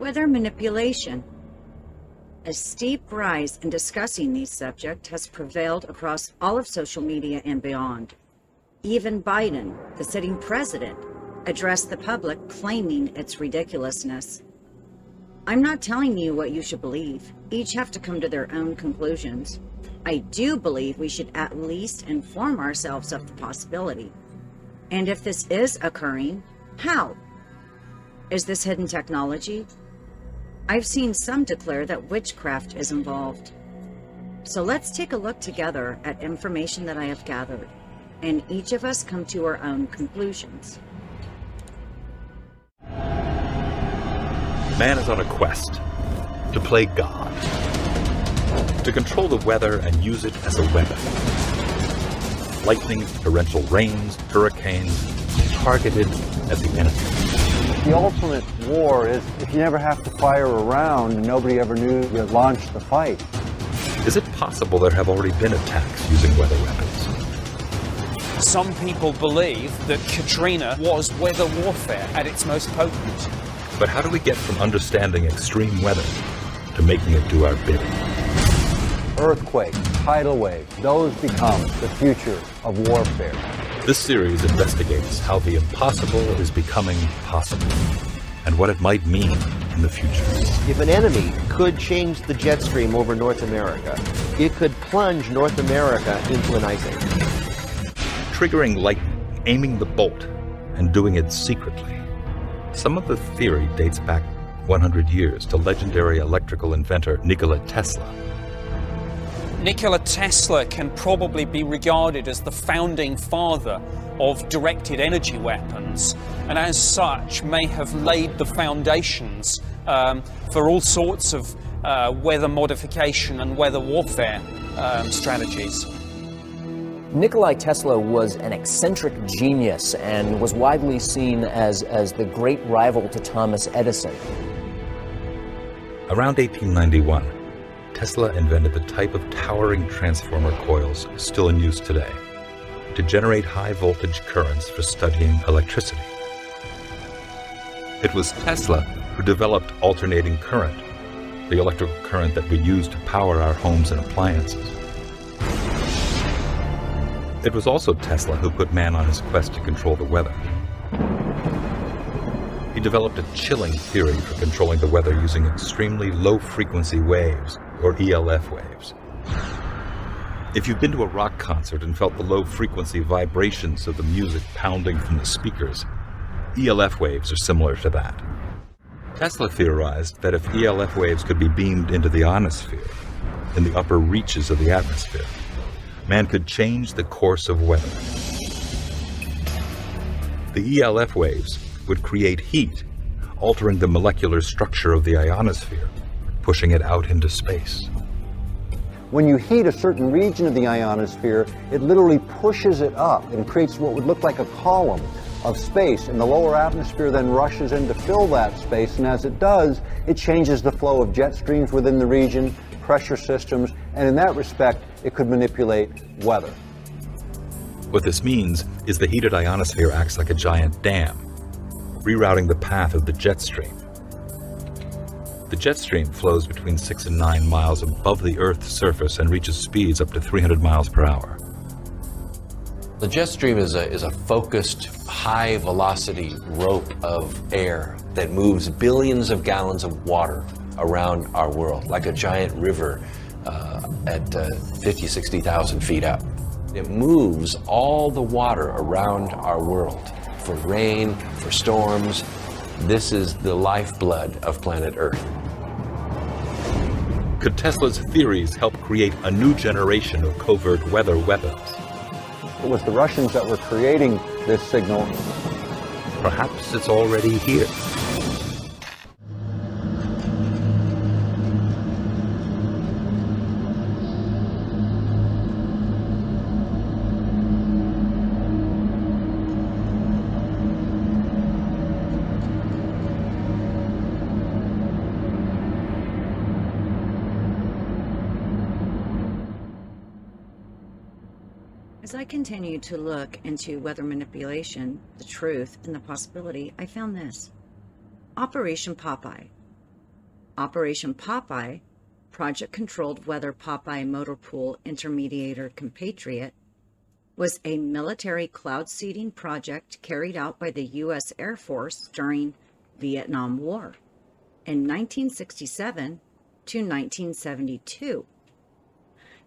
Weather manipulation. A steep rise in discussing these subjects has prevailed across all of social media and beyond. Even Biden, the sitting president, addressed the public claiming its ridiculousness. I'm not telling you what you should believe. Each have to come to their own conclusions. I do believe we should at least inform ourselves of the possibility. And if this is occurring, how? Is this hidden technology? I've seen some declare that witchcraft is involved. So let's take a look together at information that I have gathered, and each of us come to our own conclusions. Man is on a quest to play God, to control the weather and use it as a weapon. Lightning, torrential rains, hurricanes, targeted at the enemy. The ultimate war is if you never have to fire a round and nobody ever knew you launched the fight. Is it possible there have already been attacks using weather weapons? Some people believe that Katrina was weather warfare at its most potent. But how do we get from understanding extreme weather to making it do our bidding? Earthquakes, tidal waves, those become the future of warfare. This series investigates how the impossible is becoming possible and what it might mean in the future. If an enemy could change the jet stream over North America, it could plunge North America into an ice age. Triggering lightning, aiming the bolt, and doing it secretly. Some of the theory dates back 100 years to legendary electrical inventor Nikola Tesla. Nikola Tesla can probably be regarded as the founding father of directed energy weapons, and as such may have laid the foundations for all sorts of weather modification and weather warfare strategies. Nikola Tesla was an eccentric genius and was widely seen as the great rival to Thomas Edison. Around 1891, Tesla invented the type of towering transformer coils still in use today to generate high-voltage currents for studying electricity. It was Tesla who developed alternating current, the electrical current that we use to power our homes and appliances. It was also Tesla who put man on his quest to control the weather. He developed a chilling theory for controlling the weather using extremely low-frequency waves, or ELF waves. If you've been to a rock concert and felt the low-frequency vibrations of the music pounding from the speakers, ELF waves are similar to that. Tesla theorized that if ELF waves could be beamed into the ionosphere, in the upper reaches of the atmosphere, man could change the course of weather. The ELF waves would create heat, altering the molecular structure of the ionosphere, pushing it out into space. When you heat a certain region of the ionosphere, it literally pushes it up and creates what would look like a column of space, and the lower atmosphere then rushes in to fill that space, and as it does, it changes the flow of jet streams within the region, pressure systems, and in that respect, it could manipulate weather. What this means is the heated ionosphere acts like a giant dam, rerouting the path of the jet stream. The jet stream flows between 6 and 9 miles above the Earth's surface and reaches speeds up to 300 miles per hour. The jet stream is a focused, high-velocity rope of air that moves billions of gallons of water around our world, like a giant river at 50, 60,000 feet up. It moves all the water around our world for rain, for storms. This is the lifeblood of planet Earth. Could Tesla's theories help create a new generation of covert weather weapons? It was the Russians that were creating this signal. Perhaps it's already here. As I continued to look into weather manipulation, the truth, and the possibility, I found this. Operation Popeye. Operation Popeye, Project-Controlled Weather Popeye Motor Pool Intermediator Compatriot, was a military cloud seeding project carried out by the U.S. Air Force during Vietnam War in 1967 to 1972.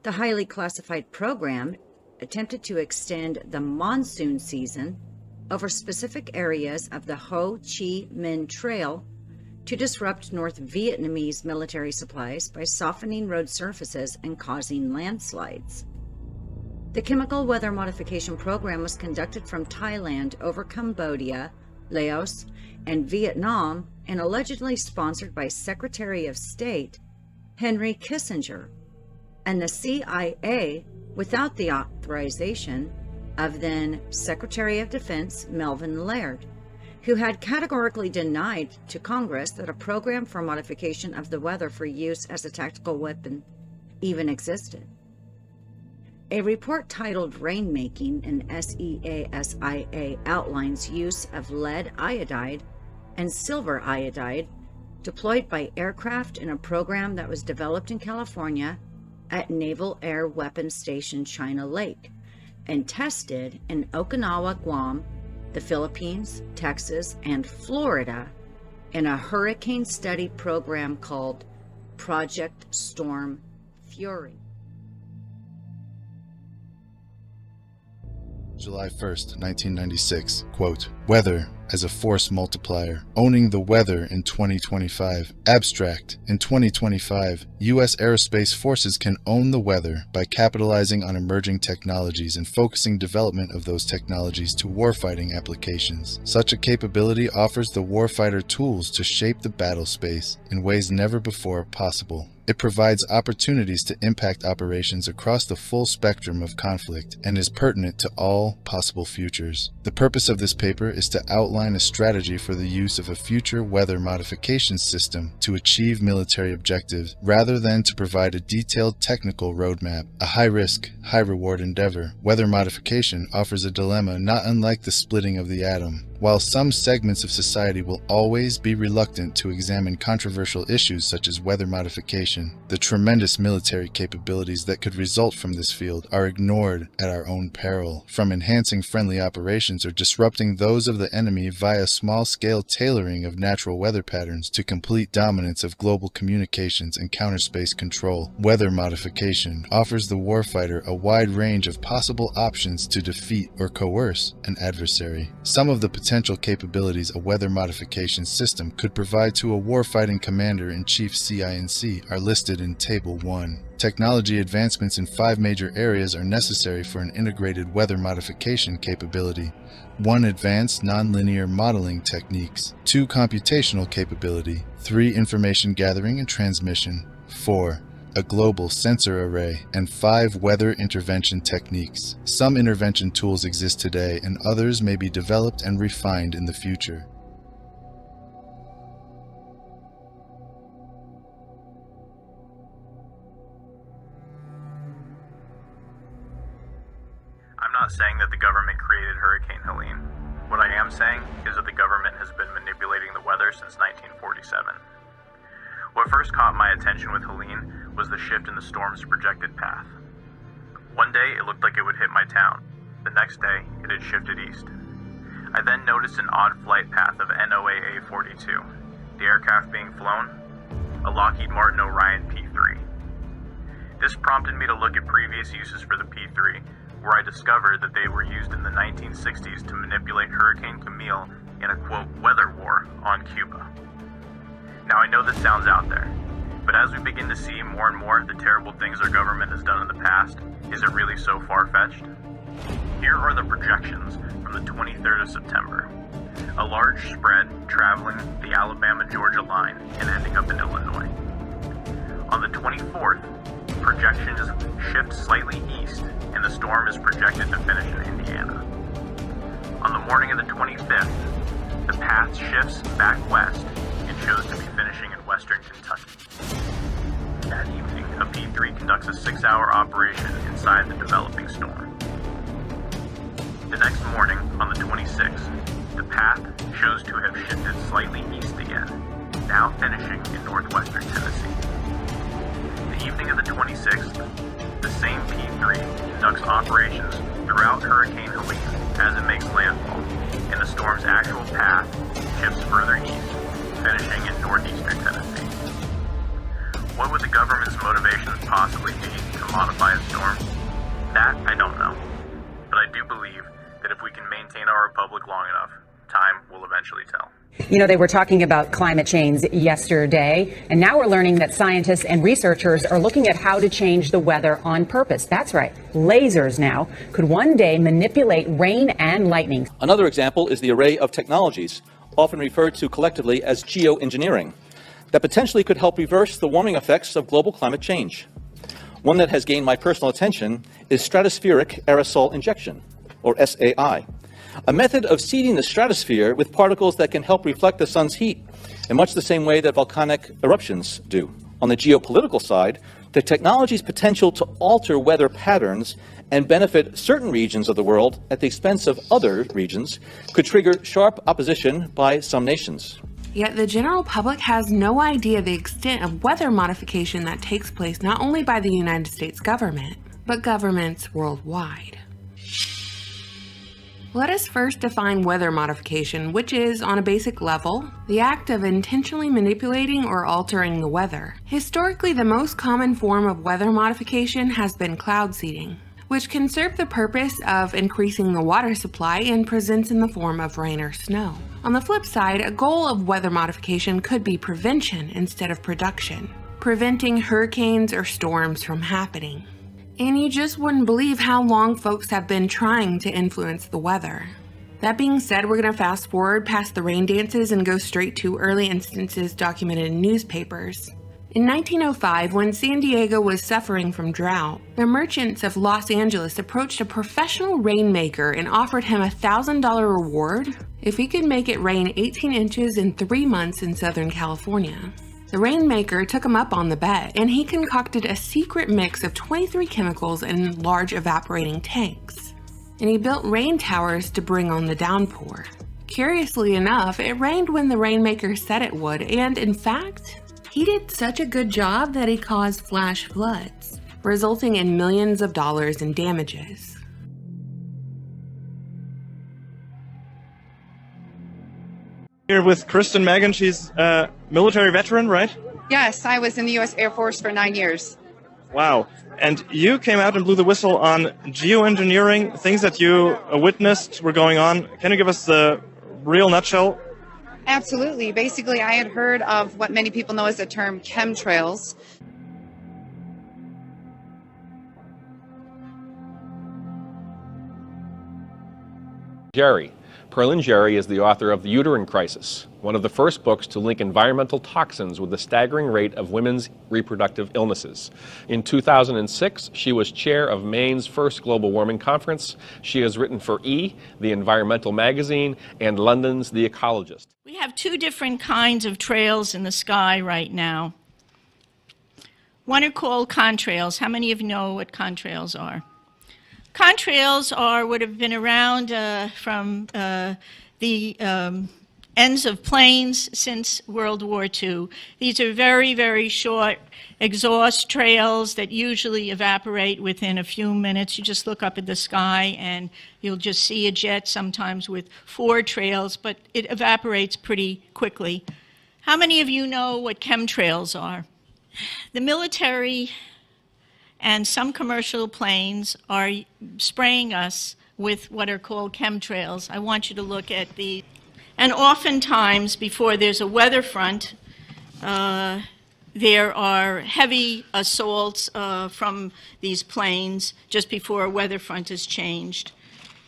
The highly classified program attempted to extend the monsoon season over specific areas of the Ho Chi Minh Trail to disrupt North Vietnamese military supplies by softening road surfaces and causing landslides. The chemical weather modification program was conducted from Thailand over Cambodia, Laos, and Vietnam, and allegedly sponsored by Secretary of State Henry Kissinger and the CIA without the authorization of then Secretary of Defense Melvin Laird, who had categorically denied to Congress that a program for modification of the weather for use as a tactical weapon even existed. A report titled Rainmaking in SEASIA outlines use of lead iodide and silver iodide deployed by aircraft in a program that was developed in California at Naval Air Weapons Station China Lake and tested in Okinawa, Guam, the Philippines, Texas, and Florida in a hurricane study program called Project Storm Fury. July 1st, 1996, quote, "Weather as a force multiplier, owning the weather in 2025. Abstract, in 2025, U.S. aerospace forces can own the weather by capitalizing on emerging technologies and focusing development of those technologies to warfighting applications. Such a capability offers the warfighter tools to shape the battle space in ways never before possible. It provides opportunities to impact operations across the full spectrum of conflict and is pertinent to all possible futures. The purpose of this paper is to outline a strategy for the use of a future weather modification system to achieve military objectives, rather than to provide a detailed technical roadmap. A high-risk, high-reward endeavor, weather modification offers a dilemma not unlike the splitting of the atom. While some segments of society will always be reluctant to examine controversial issues such as weather modification, the tremendous military capabilities that could result from this field are ignored at our own peril, from enhancing friendly operations or disrupting those of the enemy via small-scale tailoring of natural weather patterns to complete dominance of global communications and counterspace control. Weather modification offers the warfighter a wide range of possible options to defeat or coerce an adversary. Some of the potential capabilities a weather modification system could provide to a warfighting commander-in-chief CINC are listed in Table 1. Technology advancements in 5 major areas are necessary for an integrated weather modification capability. 1. Advanced nonlinear modeling techniques. 2. Computational capability. 3. Information gathering and transmission. 4. A global sensor array, and 5 weather intervention techniques. Some intervention tools exist today, and others may be developed and refined in the future. I'm not saying that the government created Hurricane Helene. What I am saying is that the government has been manipulating the weather since 1947. What first caught my attention with Helene was the shift in the storm's projected path. One day it looked like it would hit my town. The next day it had shifted east. I then noticed an odd flight path of NOAA 42, the aircraft being flown, a Lockheed Martin Orion P-3. This prompted me to look at previous uses for the P-3, where I discovered that they were used in the 1960s to manipulate Hurricane Camille in a, quote, weather war on Cuba. Now I know this sounds out there, but as we begin to see more and more the terrible things our government has done in the past, is it really so far-fetched? Here are the projections from the 23rd of September. A large spread traveling the Alabama-Georgia line and ending up in Illinois. On the 24th, projections shift slightly east and the storm is projected to finish in Indiana. On the morning of the 25th, the path shifts back west and shows to be finishing in western Kentucky. That evening, a P-3 conducts a 6-hour operation inside the developing storm. The next morning, on the 26th, the path shows to have shifted slightly east again, now finishing in northwestern evening of the 26th, the same P-3 conducts operations throughout Hurricane Helene as it makes landfall, and the storm's actual path shifts further east, finishing in northeastern Tennessee. What would the government's motivations possibly be to modify a storm? That I don't know. But I do believe that if we can maintain our republic long enough, time will eventually tell. You know, they were talking about climate change yesterday, and now we're learning that scientists and researchers are looking at how to change the weather on purpose. That's right. Lasers now could one day manipulate rain and lightning. Another example is the array of technologies, often referred to collectively as geoengineering, that potentially could help reverse the warming effects of global climate change. One that has gained my personal attention is stratospheric aerosol injection, or SAI, a method of seeding the stratosphere with particles that can help reflect the sun's heat in much the same way that volcanic eruptions do. On the geopolitical side, the technology's potential to alter weather patterns and benefit certain regions of the world at the expense of other regions could trigger sharp opposition by some nations. Yet the general public has no idea the extent of weather modification that takes place not only by the United States government, but governments worldwide. Let us first define weather modification, which is, on a basic level, the act of intentionally manipulating or altering the weather. Historically, the most common form of weather modification has been cloud seeding, which can serve the purpose of increasing the water supply and presents in the form of rain or snow. On the flip side, a goal of weather modification could be prevention instead of production, preventing hurricanes or storms from happening. And you just wouldn't believe how long folks have been trying to influence the weather. That being said, we're going to fast forward past the rain dances and go straight to early instances documented in newspapers. In 1905, when San Diego was suffering from drought, the merchants of Los Angeles approached a professional rainmaker and offered him a $1,000 reward if he could make it rain 18 inches in 3 months in Southern California. The rainmaker took him up on the bet, and he concocted a secret mix of 23 chemicals in large evaporating tanks. And he built rain towers to bring on the downpour. Curiously enough, it rained when the rainmaker said it would, and in fact, he did such a good job that he caused flash floods, resulting in millions of dollars in damages. Here with Kristen Megan. She's a military veteran, right? Yes, I was in the U.S. Air Force for 9 years. Wow. And you came out and blew the whistle on geoengineering, things that you witnessed were going on. Can you give us the real nutshell? Absolutely. Basically, I had heard of what many people know as the term chemtrails. Jerry. Perlin Jerry is the author of The Uterine Crisis, one of the first books to link environmental toxins with the staggering rate of women's reproductive illnesses. In 2006, she was chair of Maine's first global warming conference. She has written for E!, the environmental magazine, and London's The Ecologist. We have two different kinds of trails in the sky right now. One are called contrails. How many of you know what contrails are? Contrails would have been around from the ends of planes since World War II. These are very, very short exhaust trails that usually evaporate within a few minutes. You just look up at the sky and you'll just see a jet, sometimes with 4 trails, but it evaporates pretty quickly. How many of you know what chemtrails are? The military and some commercial planes are spraying us with what are called chemtrails. I want you to look at the, and oftentimes before there's a weather front, there are heavy assaults from these planes just before a weather front is changed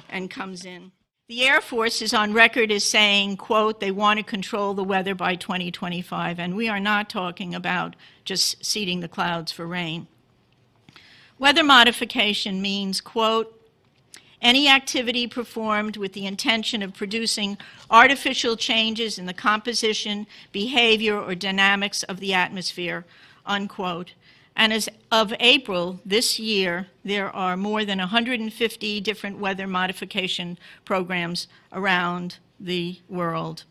and comes in. The Air Force is on record as saying, quote, they want to control the weather by 2025, and we are not talking about just seeding the clouds for rain. Weather modification means, quote, any activity performed with the intention of producing artificial changes in the composition, behavior, or dynamics of the atmosphere, unquote. And as of April this year, there are more than 150 different weather modification programs around the world.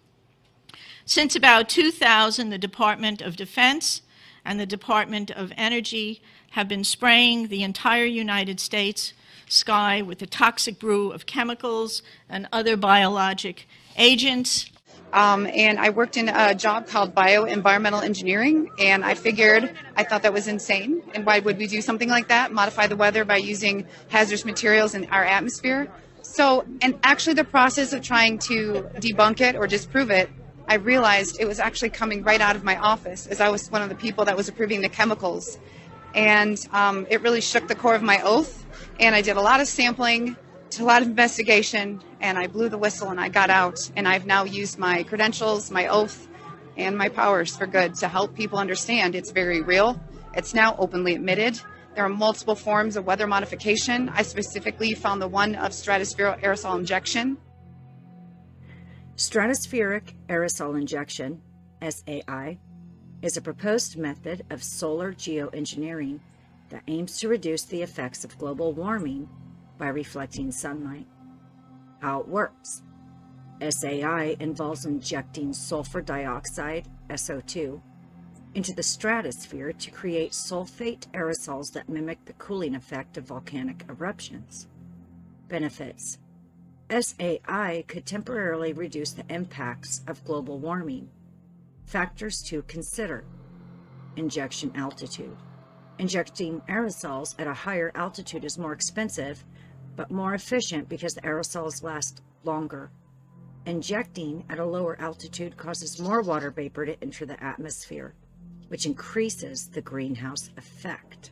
Since about 2000, the Department of Defense and the Department of Energy have been spraying the entire United States sky with a toxic brew of chemicals and other biologic agents. And I worked in a job called bioenvironmental engineering, and I thought that was insane. And why would we do something like that? Modify the weather by using hazardous materials in our atmosphere? So, and actually the process of trying to debunk it or disprove it, I realized it was actually coming right out of my office, as I was one of the people that was approving the chemicals. And it really shook the core of my oath. And I did a lot of sampling, a lot of investigation, and I blew the whistle and I got out. And I've now used my credentials, my oath, and my powers for good to help people understand it's very real. It's now openly admitted. There are multiple forms of weather modification. I specifically found the one of stratospheric aerosol injection. Stratospheric aerosol injection, SAI, is a proposed method of solar geoengineering that aims to reduce the effects of global warming by reflecting sunlight. How it works. SAI involves injecting sulfur dioxide, SO2, into the stratosphere to create sulfate aerosols that mimic the cooling effect of volcanic eruptions. Benefits. SAI could temporarily reduce the impacts of global warming. Factors to consider. Injection altitude. Injecting aerosols at a higher altitude is more expensive, but more efficient because the aerosols last longer. Injecting at a lower altitude causes more water vapor to enter the atmosphere, which increases the greenhouse effect.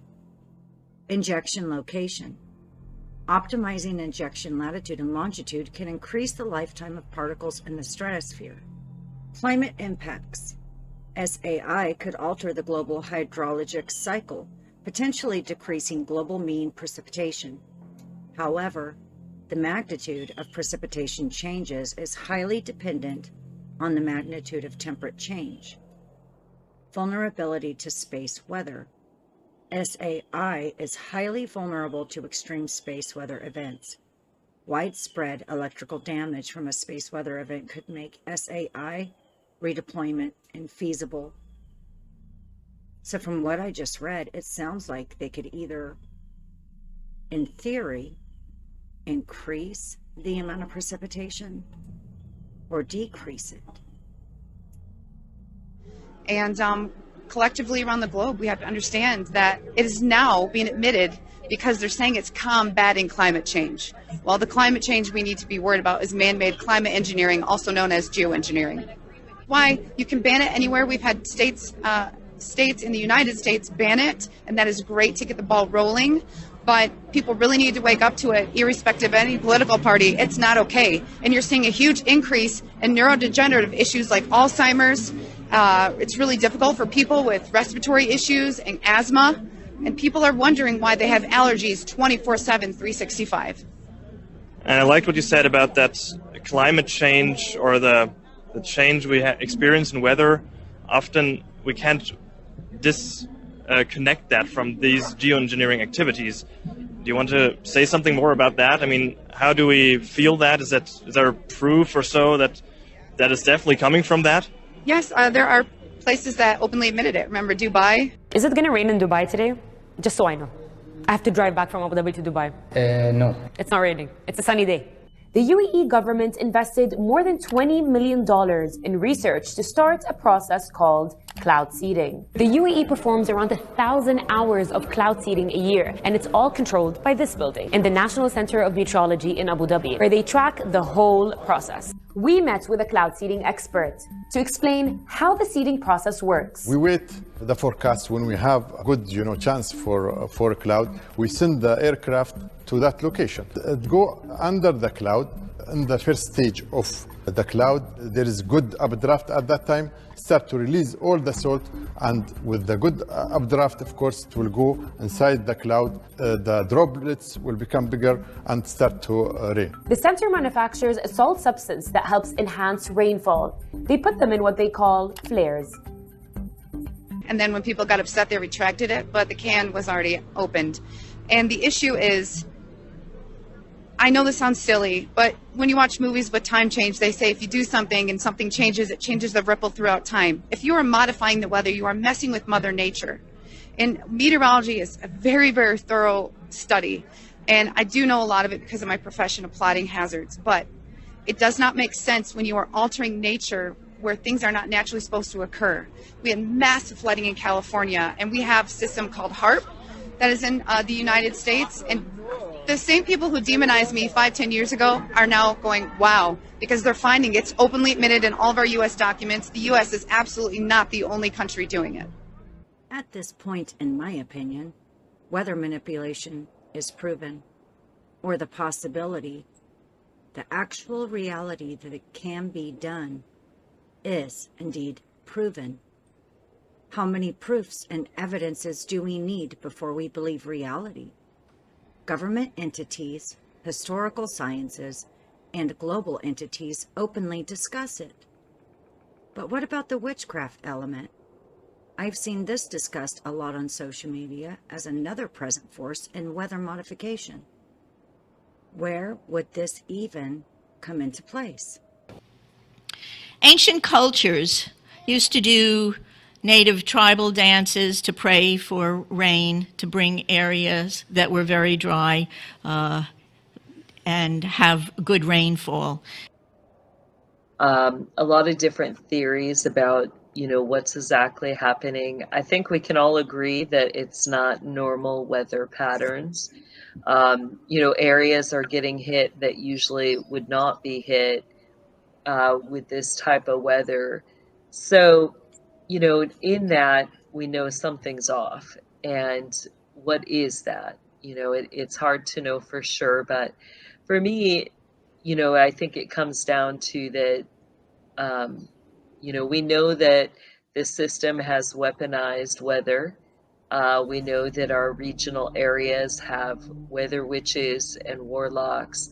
Injection location. Optimizing injection latitude and longitude can increase the lifetime of particles in the stratosphere. Climate impacts. SAI could alter the global hydrologic cycle, potentially decreasing global mean precipitation. However, the magnitude of precipitation changes is highly dependent on the magnitude of temperature change. Vulnerability to space weather. SAI is highly vulnerable to extreme space weather events. Widespread electrical damage from a space weather event could make SAI redeployment infeasible. So from what I just read, it sounds like they could either, in theory, increase the amount of precipitation or decrease it. And collectively around the globe, we have to understand that it is now being admitted because they're saying it's combating climate change. Well, the climate change we need to be worried about is man-made climate engineering, also known as geoengineering. Why? You can ban it anywhere. We've had states in the United States ban it, and that is great to get the ball rolling. But people really need to wake up to it, irrespective of any political party. It's not okay. And you're seeing a huge increase in neurodegenerative issues like Alzheimer's. It's really difficult for people with respiratory issues and asthma. And people are wondering why they have allergies 24/7, 365. And I liked what you said about that climate change or the change we experience in weather. Often we can't disconnect that from these geoengineering activities. Do you want to say something more about that? I mean, how do we feel that? Is there proof or so that is definitely coming from that? Yes, there are places that openly admitted it. Remember Dubai? Is it going to rain in Dubai today? Just so I know. I have to drive back from Abu Dhabi to Dubai. No. It's not raining. It's a sunny day. The UAE government invested more than $20 million in research to start a process called cloud seeding. The UAE performs around 1,000 hours of cloud seeding a year, and it's all controlled by this building in the National Center of Meteorology in Abu Dhabi, where they track the whole process. We met with a cloud seeding expert to explain how the seeding process works. We wait the forecast. When we have a good chance for a cloud, we send the aircraft to that location. It go under the cloud. In the first stage of the cloud, there is good updraft at that time, start to release all the salt, and with the good updraft, of course, it will go inside the cloud. The droplets will become bigger and start to rain. The center manufactures a salt substance that helps enhance rainfall. They put them in what they call flares. And then when people got upset, they retracted it, but the can was already opened. And the issue is I know this sounds silly, but when you watch movies with time change, they say if you do something and something changes, it changes the ripple throughout time. If you are modifying the weather, you are messing with Mother Nature. And meteorology is a very, very thorough study. And I do know a lot of it because of my profession of plotting hazards. But it does not make sense when you are altering nature where things are not naturally supposed to occur. We had massive flooding in California, and we have a system called HARP that is in the United States. And the same people who demonized me 5-10 years ago are now going, wow, because they're finding it's openly admitted in all of our U.S. documents. The U.S. is absolutely not the only country doing it. At this point, in my opinion, weather manipulation is proven, or the possibility, the actual reality that it can be done is indeed proven. How many proofs and evidences do we need before we believe reality? Government entities, historical sciences, and global entities openly discuss it. But what about the witchcraft element? I've seen this discussed a lot on social media as another present force in weather modification. Where would this even come into place? Ancient cultures used to do native tribal dances to pray for rain, to bring areas that were very dry and have good rainfall. A lot of different theories about, what's exactly happening. I think we can all agree that it's not normal weather patterns. Areas are getting hit that usually would not be hit with this type of weather. So, in that, we know something's off. And what is that? It's hard to know for sure. But for me, I think it comes down to that, we know that the system has weaponized weather. We know that our regional areas have weather witches and warlocks.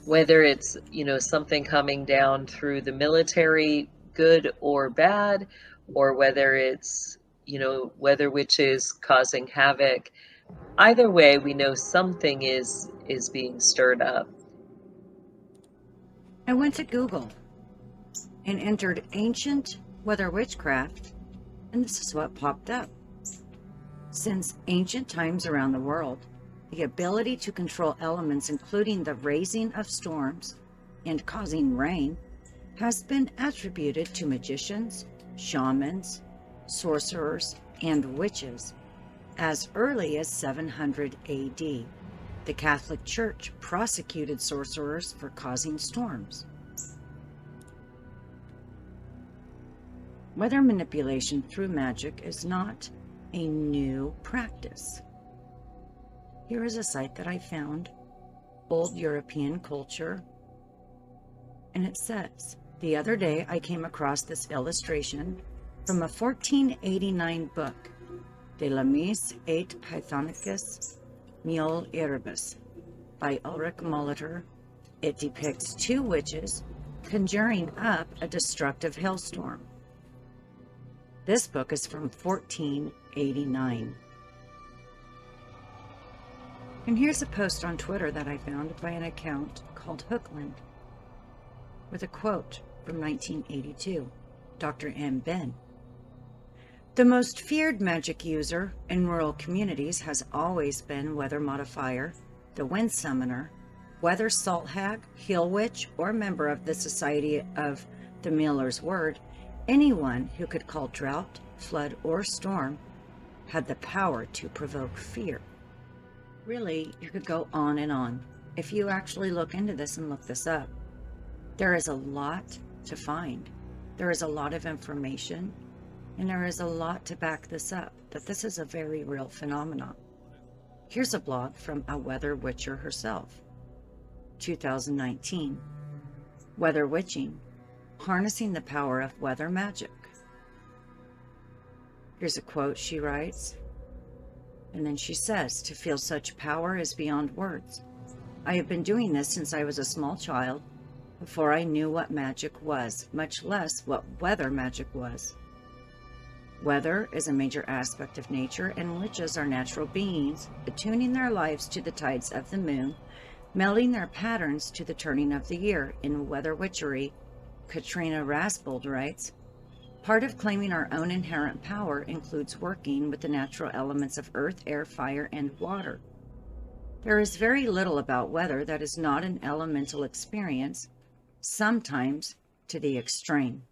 Whether it's, something coming down through the military, good or bad, or whether it's, weather witches causing havoc. Either way, we know something is being stirred up. I went to Google and entered ancient weather witchcraft, and this is what popped up. Since ancient times around the world, the ability to control elements, including the raising of storms and causing rain, has been attributed to magicians, shamans, sorcerers, and witches. As early as 700 AD, the Catholic Church prosecuted sorcerers for causing storms. Weather manipulation through magic is not a new practice. Here is a site that I found, Old European Culture, and it says, the other day I came across this illustration from a 1489 book, De la Mise et Pythonicus Mule Erebus, by Ulrich Molitor. It depicts two witches conjuring up a destructive hailstorm. This book is from 1489. And here's a post on Twitter that I found by an account called Hookland, with a quote from 1982, Dr. M. Ben. The most feared magic user in rural communities has always been weather modifier, the wind summoner, weather salt hag, hill witch, or member of the Society of the Miller's Word. Anyone who could call drought, flood, or storm had the power to provoke fear. Really, you could go on and on. If you actually look into this and look this up, there is a lot to find. There is a lot of information, and there is a lot to back this up, that this is a very real phenomenon. Here's a blog from a weather witcher herself. 2019. Weather witching. Harnessing the power of weather magic. Here's a quote she writes. And then she says, to feel such power is beyond words. I have been doing this since I was a small child, before I knew what magic was, much less what weather magic was. Weather is a major aspect of nature, and witches are natural beings, attuning their lives to the tides of the moon, melding their patterns to the turning of the year. In Weather Witchery, Katrina Rasbold writes, part of claiming our own inherent power includes working with the natural elements of earth, air, fire, and water. There is very little about weather that is not an elemental experience, sometimes to the extreme.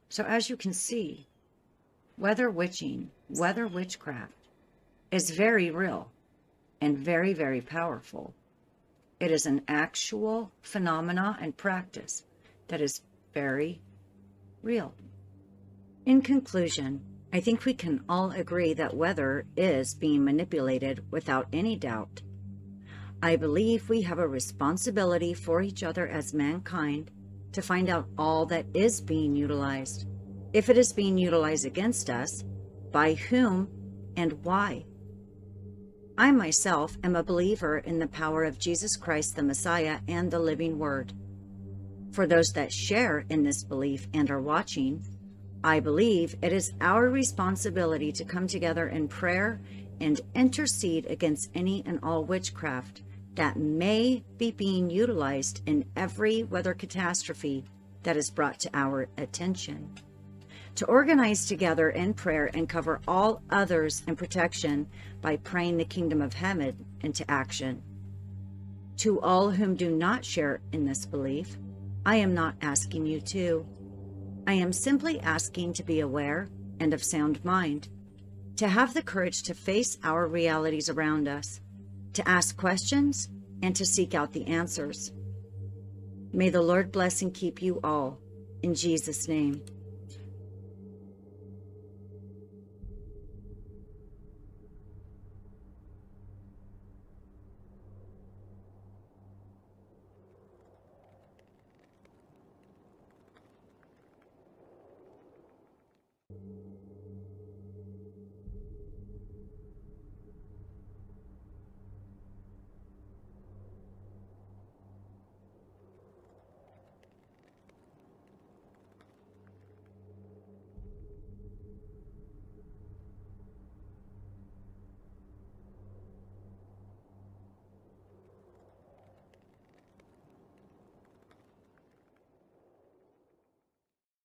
So as you can see, weather witching, weather witchcraft is very real and very, very powerful. It is an actual phenomena and practice that is very real. In conclusion, I think we can all agree that weather is being manipulated without any doubt. I believe we have a responsibility for each other as mankind to find out all that is being utilized. If it is being utilized against us, by whom and why? I myself am a believer in the power of Jesus Christ the Messiah and the living Word. For those that share in this belief and are watching, I believe it is our responsibility to come together in prayer and intercede against any and all witchcraft that may be being utilized in every weather catastrophe that is brought to our attention. To organize together in prayer and cover all others in protection by praying the kingdom of heaven into action. To all whom do not share in this belief, I am not asking you to. I am simply asking to be aware and of sound mind, to have the courage to face our realities around us, to ask questions, and to seek out the answers. May the Lord bless and keep you all, in Jesus' name.